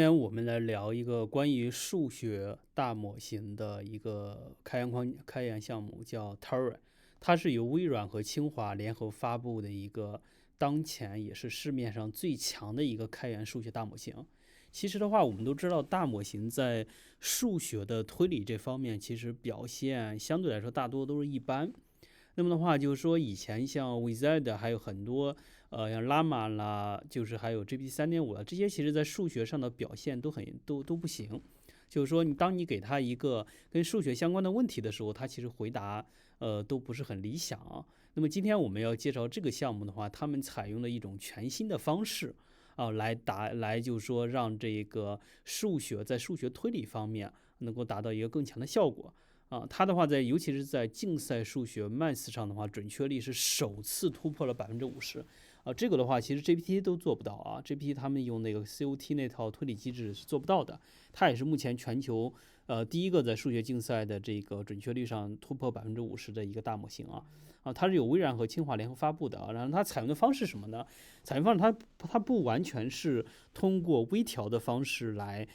今天我们来聊一个关于数学大模型的一个开源项目，叫 Turing。它是由微软和清华联合发布的一个当前也是市面上最强的一个开源数学大模型。其实的话，我们都知道大模型在数学的推理这方面，其实表现相对来说大多都是一般。那么的话，就是说以前像 Wizard 还有很多像 Llama 啦，就是还有 GPT 3.5啦，这些其实在数学上的表现都不行。就是说当你给他一个跟数学相关的问题的时候，他其实回答都不是很理想。那么今天我们要介绍这个项目的话，他们采用了一种全新的方式来就是说让这个在数学推理方面能够达到一个更强的效果。它的话尤其是在竞赛数学 Math 上的话，准确率是首次突破了50%。这个的话，其实 GPT 都做不到啊。GPT 他们用那个 COT 那套推理机制是做不到的。它也是目前全球第一个在数学竞赛的这个准确率上突破50%的一个大模型它是由微软和清华联合发布的然后它采用的方式是什么呢？采用方式它不完全是通过微调的方式来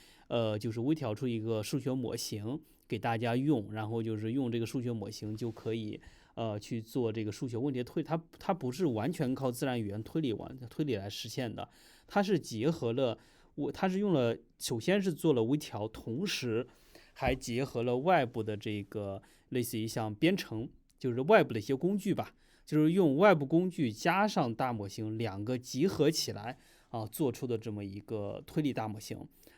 就是微调出一个数学模型给大家用，然后就是用这个数学模型就可以去做这个数学问题的推理。它不是完全靠自然语言推理来实现的，它是结合了它是用了首先是做了微调，同时还结合了外部的这个类似于像编程，就是外部的一些工具吧，就是用外部工具加上大模型两个集合起来做出的这么一个推理大模型。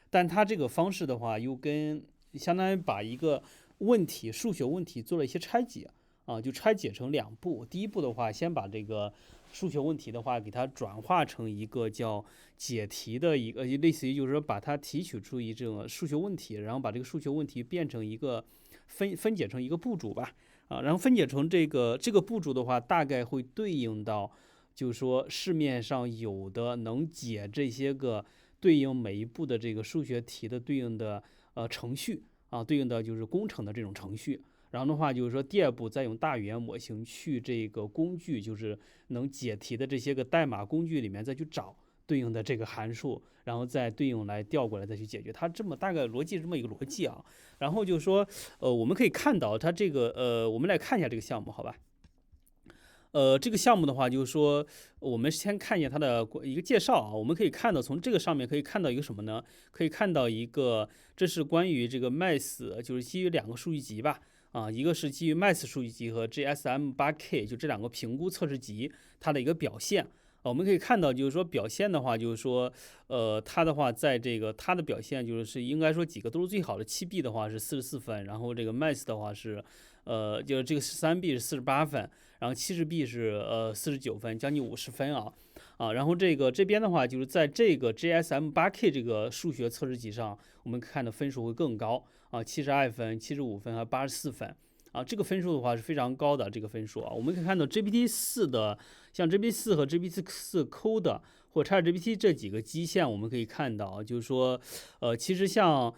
但它这个方式的话，又跟相当于把一个数学问题做了一些拆解就拆解成两步。第一步的话，先把这个数学问题的话给它转化成一个叫解题的一个类似于就是说把它提取出这种数学问题，然后把这个数学问题变成一个分解成一个步骤吧然后分解成这个步骤的话，大概会对应到就是说市面上有的能解这些个对应每一步的这个数学题的对应的程序对应的就是工程的这种程序。然后的话就是说第二步再用大语言模型去这个工具，就是能解题的这些个代码工具里面再去找对应的这个函数，然后再对应来调过来再去解决。它这么大概逻辑这么一个逻辑然后就是说我们可以看到它这个我们来看一下这个项目好吧。这个项目的话，就是说，我们先看一下它的一个介绍我们可以看到，从这个上面可以看到一个什么呢？可以看到一个，这是关于这个 Math，就是基于两个数据集吧。一个是基于 Math 数据集和 GSM8K，就这两个评估测试集，它的一个表现。我们可以看到，就是说表现的话，就是说，它的话在这个它的表现就是应该说几个都是最好的。7B 的话是44分，然后这个 Math 的话是，就是这个13B 是48分，然后70B 是49分，将近50分然后这边的话就是在这个 GSM8K 这个数学测试集上，我们看的分数会更高72分、75分和84分。这个分数的话是非常高的这个分数我们可以看到 GPT-4 的，像 GPT-4和 GPT-4 Code 或者 ChatGPT 这几个基线，我们可以看到，就是说，其实像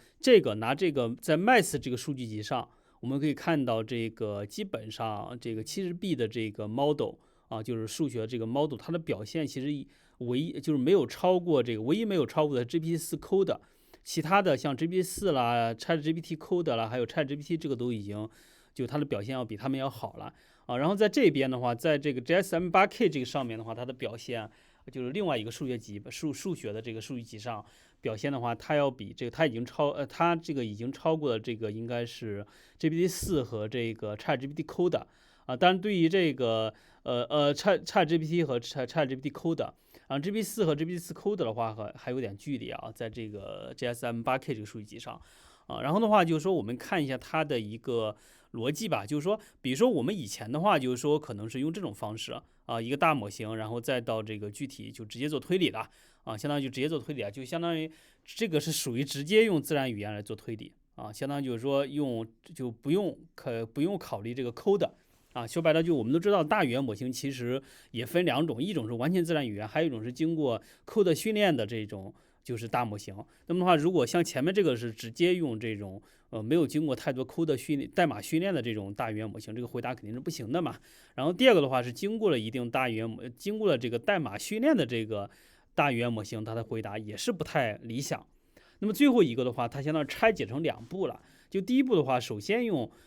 拿这个在 Math 这个数据集上，我们可以看到这个基本上这个70B 的这个 model 就是数学这个 model， 它的表现其实唯一就是没有超过唯一没有超过的 GPT-4 Code。其他的像 GPT-4 啦、ChatGPT Code 啦，还有 ChatGPT 这个都已经就它的表现要比他们要好了然后在这边的话，在这个 GSM8K 这个上面的话，它的表现就是另外一个数学集数学的这个数据集上表现的话，它要比这个它这个已经超过了这个应该是 GPT-4和这个 ChatGPT Code 当然对于这个ChatGPT 和 ChatGPT Code GPT-4和 GPT-4 Code 的话还有点距离在这个 GSM8K 这个数据集上然后的话就是说我们看一下它的一个逻辑吧，就是说比如说我们以前的话就是说可能是用这种方式一个大模型，然后再到这个具体就直接做推理了相当于就直接做推理就相当于这个是属于直接用自然语言来做推理相当于就是说就不用考虑这个 code说白了就我们都知道大语言模型其实也分两种，一种是完全自然语言，还有一种是经过 code 训练的这种就是大模型。那么的话，如果像前面这个是直接用这种没有经过太多 code 代码训练的这种大语言模型，这个回答肯定是不行的嘛。然后第二个的话是经过了一定经过了这个代码训练的这个大语言模型，它的回答也是不太理想。那么最后一个的话，它相当于拆解成2步了。就第一步的话，首先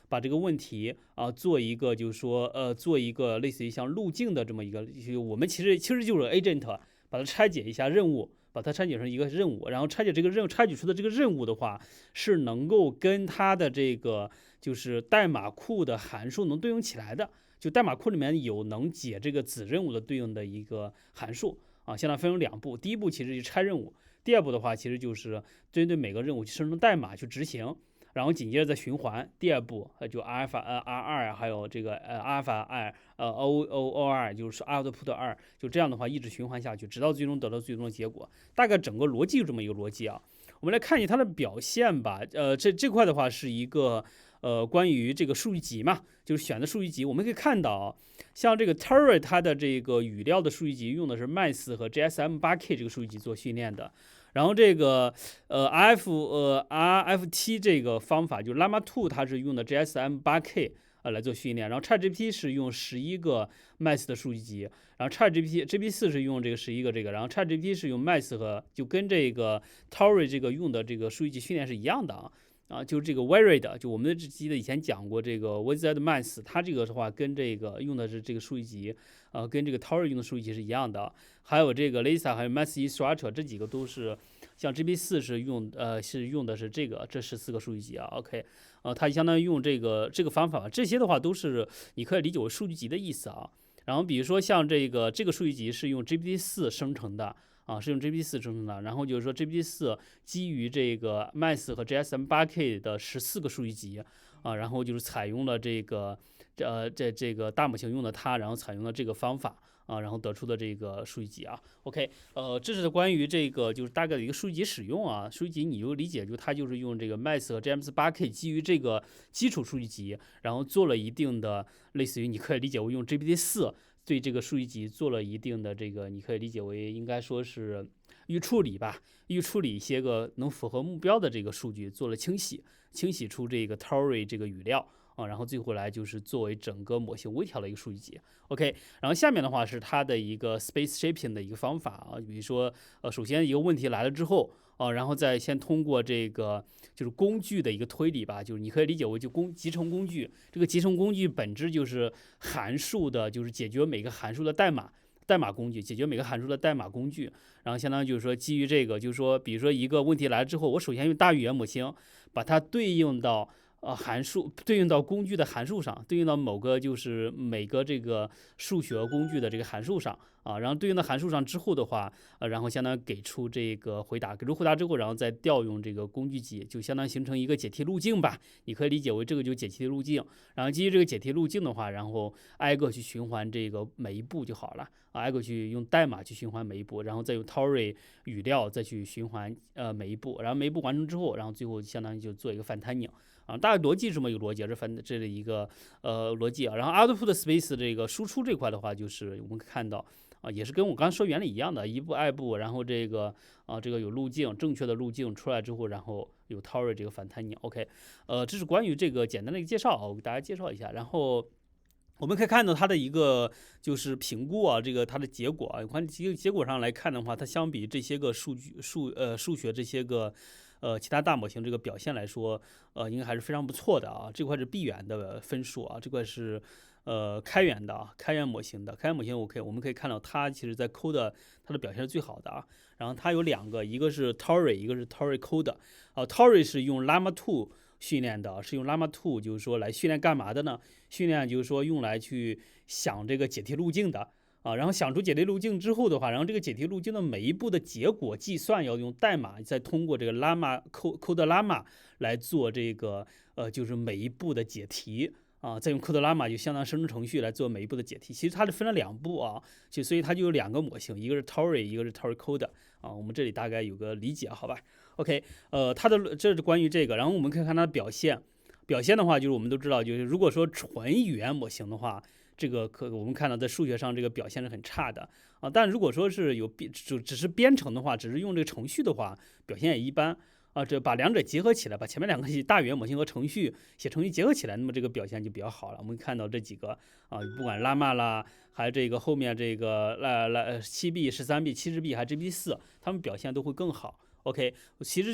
把这个问题做一个就是说做一个类似于像路径的这么一个，我们其实就是 agent 把它拆解一下任务。把它拆解成一个任务，然后拆解出的这个任务的话，是能够跟它的这个就是代码库的函数能对应起来的。就代码库里面有能解这个子任务的对应的一个函数相当分成2步。第一步其实是拆任务，第二步的话其实就是针对每个任务去生成代码去执行。然后紧接着再循环，第2步就阿尔法R2还有这个阿尔法 I OOR 就是 output 2，就这样的话一直循环下去，直到最终得到最终的结果。大概整个逻辑就这么一个逻辑啊。我们来看一下它的表现吧。这块的话是一个关于这个数据集嘛，就是选的数据集。我们可以看到，像这个 Turret 它的这个语料的数据集用的是 Mice 和 JSM8K 这个数据集做训练的。然后这个RFT 这个方法，就是 Llama 2它是用的 JSM8K 来做训练，然后 ChatGPT 是用11个 Mice 的数据集，然后 GPT4 是用这个11个这个，然后 ChatGPT 是用 Mice 和就跟这个 Torrey 这个用的这个数据集训练是一样的就是这个 Varied， 就我们记得以前讲过这个 Wizard Mice， 它这个的话跟这个用的是这个数据集，跟这个 Torrey 用的数据集是一样的。还有这个 Lisa 还有 Mice Structure 这几个都是，像 GPT4 是用的是这14个数据集OK，它相当于用这个方法，这些的话都是你可以理解为数据集的意思然后比如说像这个数据集是用 GPT4 生成的。是用 GPT4 生成的，然后就是说 GPT4 基于这个 Mice 和 JSM8K 的14个数据集然后就是采用了这个这个大模型用的它，然后采用了这个方法然后得出的这个数据集OK，这是关于这个就是大概的一个数据集使用数据集你就理解就它就是用这个 Mice 和 JSM8K 基于这个基础数据集，然后做了一定的类似于你可以理解为用 GPT4。对这个数据集做了一定的这个，你可以理解为应该说是预处理吧，预处理一些个能符合目标的这个数据做了清洗出这个 Torrey 这个语料然后最后来就是作为整个模型微调的一个数据集 OK， 然后下面的话是它的一个 space shaping 的一个方法比如说首先一个问题来了之后然后再先通过这个就是工具的一个推理吧，就是你可以理解为就集成工具。这个集成工具本质就是函数的，就是解决每个函数的代码工具，解决每个函数的代码工具。然后相当于就是说基于这个，就是说比如说一个问题来了之后，我首先用大语言模型把它对应到函数对应到工具的函数上，对应到就是每个这个数学工具的这个函数上然后对应到函数上之后的话然后相当于给出这个回答，给出回答之后，然后再调用这个工具集，就相当于形成一个解题路径吧。你可以理解为这个就是解题路径。然后基于这个解题路径的话，然后挨个去循环这个每一步就好了挨个去用代码去循环每一步，然后再用 Torrey 语料再去循环每一步，然后每一步完成之后，然后最后相当于就做一个反弹拧。大概逻辑是这么一个逻辑，这是一个逻辑然后 output space 这个输出这块的话，就是我们可以看到也是跟我刚才说原理一样的，一步挨步，然后这个有路径，正确的路径出来之后，然后有 Torrey 这个反弹拧 OK，这是关于这个简单的一个介绍我给大家介绍一下，然后。我们可以看到它的一个就是评估这个它的结果你看结果上来看的话，它相比这些个数学这些个其他大模型这个表现来说，应该还是非常不错的这块是闭源的分数这块是开源的开源模型的开源模型 OK， 我们可以看到它其实在 Code 它的表现是最好的然后它有2个，一个是 Torrey， 一个是 Torrey Code Torrey 是用 Llama 2训练的，是用 Llama 2就是说来训练干嘛的呢？训练就是说用来去想这个解题路径的然后想出解题路径之后的话，然后这个解题路径的每一步的结果计算要用代码，再通过这个 Llama Code Llama 来做这个就是每一步的解题再用 Code Llama 就相当生成程序来做每一步的解题。其实它是分了2步所以它就有2个模型，一个是 Torrey， 一个是 Torrey Code我们这里大概有个理解好吧 OK， 这是关于这个，然后我们可以看它的表现的话，就是我们都知道，就是如果说纯语言模型的话，这个我们看到在数学上这个表现是很差的但如果说是只是编程的话，只是用这个程序的话，表现也一般这把2者结合起来，把前面2个大语言模型和写程序结合起来，那么这个表现就比较好了。我们看到这几个不管拉玛啦，还有这个后面这个7B、13B、70B 还是 GPT4，他们表现都会更好。OK，其实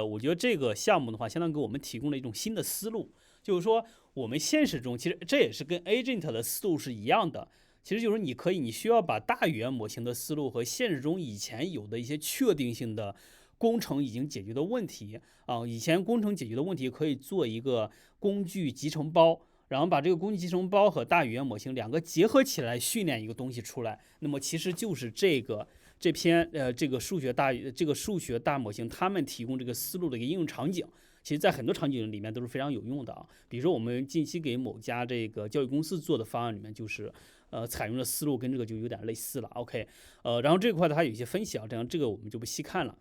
我觉得这个项目的话，相当于给我们提供了一种新的思路，就是说我们现实中其实这也是跟 agent 的思路是一样的。其实就是你需要把大语言模型的思路和现实中以前有的一些确定性的工程已经解决的问题以前工程解决的问题可以做一个工具集成包，然后把这个工具集成包和大语言模型两个结合起来训练一个东西出来。那么其实就是这篇这个数学大模型，他们提供这个思路的一个应用场景，其实在很多场景里面都是非常有用的啊。比如说我们近期给某家这个教育公司做的方案里面，就是采用的思路跟这个就有点类似了。OK，然后这块的话有一些分析啊，这个我们就不细看了。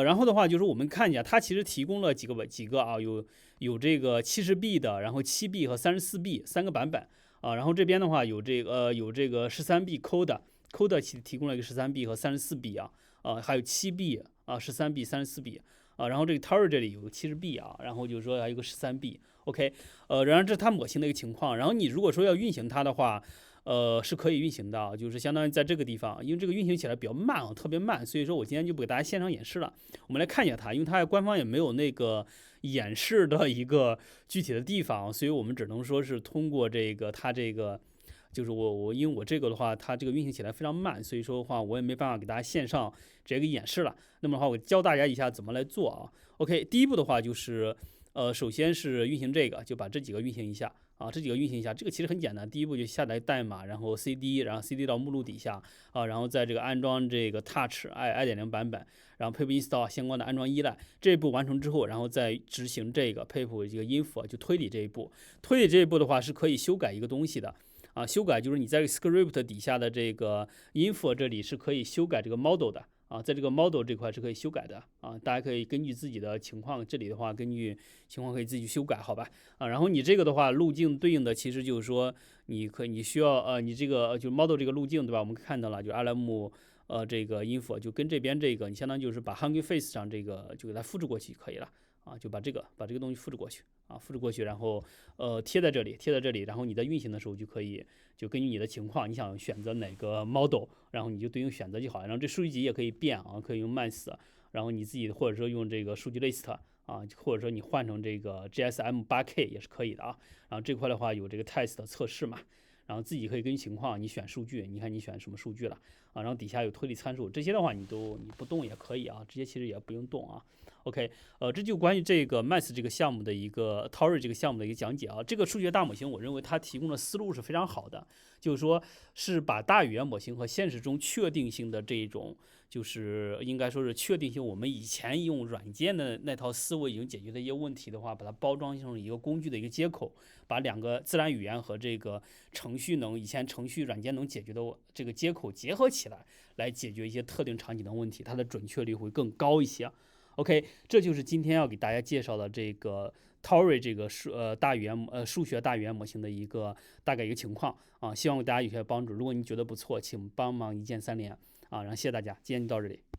然后的话就是我们看一下，它其实提供了几个啊，有这个70B 的，然后7B 和34B 三个版本啊。然后这边的话有这个13B Code 提供了一个13B 和34B 啊，还有7B 啊13B 34B 啊，然后这个 Tower 这里有个70B 啊，然后就是说还有个13B。OK，然后这是它模型的一个情况。然后你如果说要运行它的话，是可以运行的，就是相当于在这个地方，因为这个运行起来比较慢特别慢，所以说我今天就不给大家现场演示了。我们来看一下它，因为它官方也没有那个演示的一个具体的地方，所以我们只能说是通过它这个。就是因为我这个的话，它这个运行起来非常慢，所以说的话，我也没办法给大家线上直接给演示了。那么的话，我教大家一下怎么来做啊。OK，第一步的话就是，首先是运行这个，就把这几个运行一下啊，这个其实很简单。第一步就下载代码，然后 CD， 然后 CD 到目录底下啊，然后在这个安装这个 Touch i.0 版本，然后 pip install 相关的安装依赖。这一步完成之后，然后再执行这个 pip 这个 info 就推理这一步。推理这一步的话是可以修改一个东西的。修改就是你在 script 底下的这个 info 这里是可以修改这个 model 的在这个 model 这块是可以修改的大家可以根据自己的情况，这里的话根据情况可以自己修改，好吧然后你这个的话路径对应的其实就是说你需要你这个就 model 这个路径对吧？我们看到了就 LM 这个 info 就跟这边这个你相当于就是把 Hugging Face 上这个就给它复制过去就可以了就把这个东西复制过去复制过去，然后贴在这里，然后你在运行的时候就可以就根据你的情况，你想选择哪个 model， 然后你就对应选择就好。然后这数据集也可以变可以用 mass， 然后你自己或者说用这个数据 list或者说你换成这个 GSM8K 也是可以的然后这块的话有这个 test 测试嘛，然后自己可以根据情况你选数据，你看你选什么数据了然后底下有推理参数，这些的话你不动也可以这些其实也不用动OK，这就关于这个 Math 这个项目的一个 Tory 这个项目的一个讲解这个数学大模型，我认为它提供的思路是非常好的，就是说是把大语言模型和现实中确定性的这种，就是应该说是确定性，我们以前用软件的那套思维已经解决的一些问题的话，把它包装成一个工具的一个接口，把两个自然语言和这个以前程序软件能解决的这个接口结合起来，来解决一些特定场景的问题，它的准确率会更高一些。OK， 这就是今天要给大家介绍的这个 Tory 这个数学大语言模型的大概一个情况希望给大家有些帮助。如果你觉得不错，请帮忙一键3连然后谢谢大家，今天就到这里。